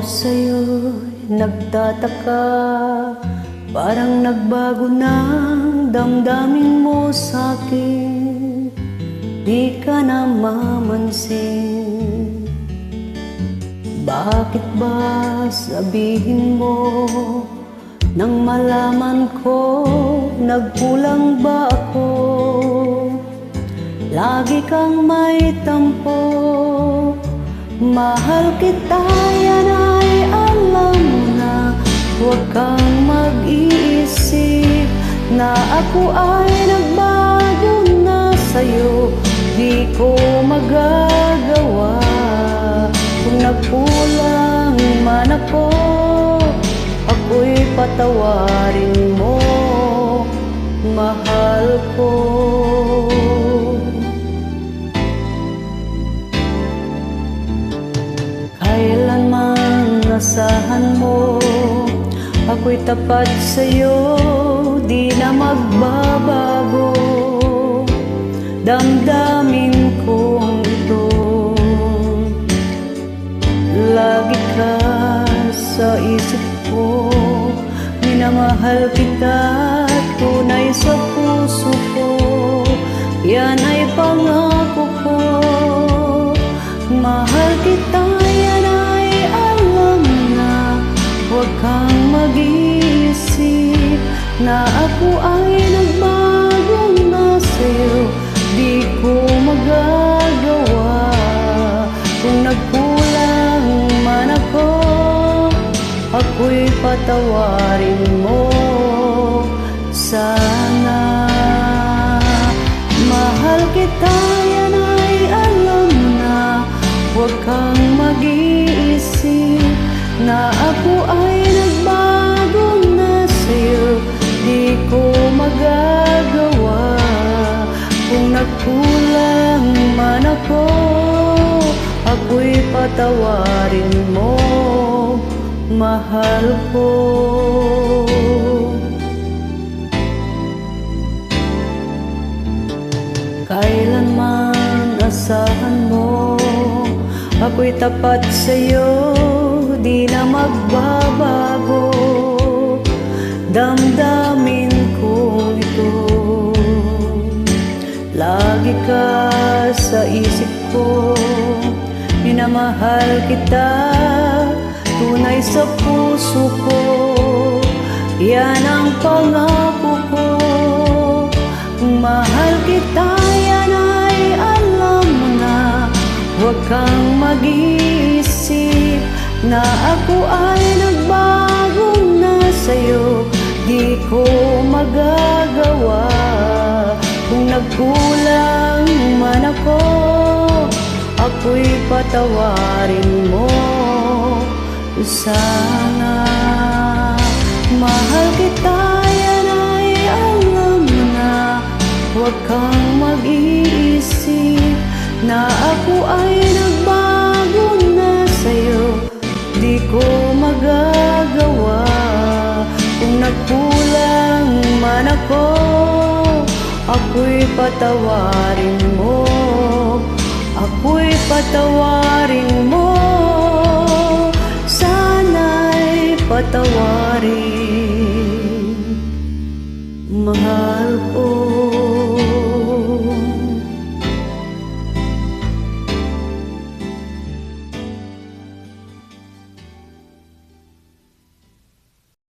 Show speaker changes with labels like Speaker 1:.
Speaker 1: sa'yo'y nagtataka, parang nagbago ng damdamin mo sa'kin, di ka na mamansin. Bakit ba sabihin mo nang malaman ko nagkulang ba ako? Lagi kang may tampo, mahal kita, yan ay alam mo na. Huwag kang mag-iisip na ako ay nagbago na sa'yo. Di ko magagawa kung nagkulang man ako, ako'y patawarin mo, mahal ko. Kailanman asahan mo, ako'y tapat sa'yo, di na magbabago. Damdamin kong ito, lagi ka sa isip ko. Minamahal kita, tunay sa puso ko, yan ay pangako ko. Mahal kita, yan ay alam na. Huwag kang mag-iisip na ako ay nagbago na sa'yo. Di ko magagawa kung nagkulang man ako, ako'y patawarin mo sana. Mahal kita, yan ay alam na. Huwag kang mag-iisip na ako ay nagbago na sa'yo. Di ko magagawa kung nagkulang man ako, ako'y patawarin mo, mahal ko. Kailanman asahan mo, ako'y tapat sa'yo, di na magbabago. Damdamin kong ito, lagi ka sa isip ko. Minamahal kita, tunay sa puso ko, yan ang pangako ko. Mahal kita, yan ay alam mo na. Huwag kang mag-iisip na ako ay nagbago na sa'yo. Di ko magagawa kung nagkulang man ako, ako'y patawarin mo sana. Mahal kita, yan ay alam mo na. Huwag kang mag-iisip na ako ay nagbago na sa'yo. Di ko magagawa kung nagkulang man ako, ako'y patawarin mo, ako'y patawarin mo, sana'y patawarin, mahal ko.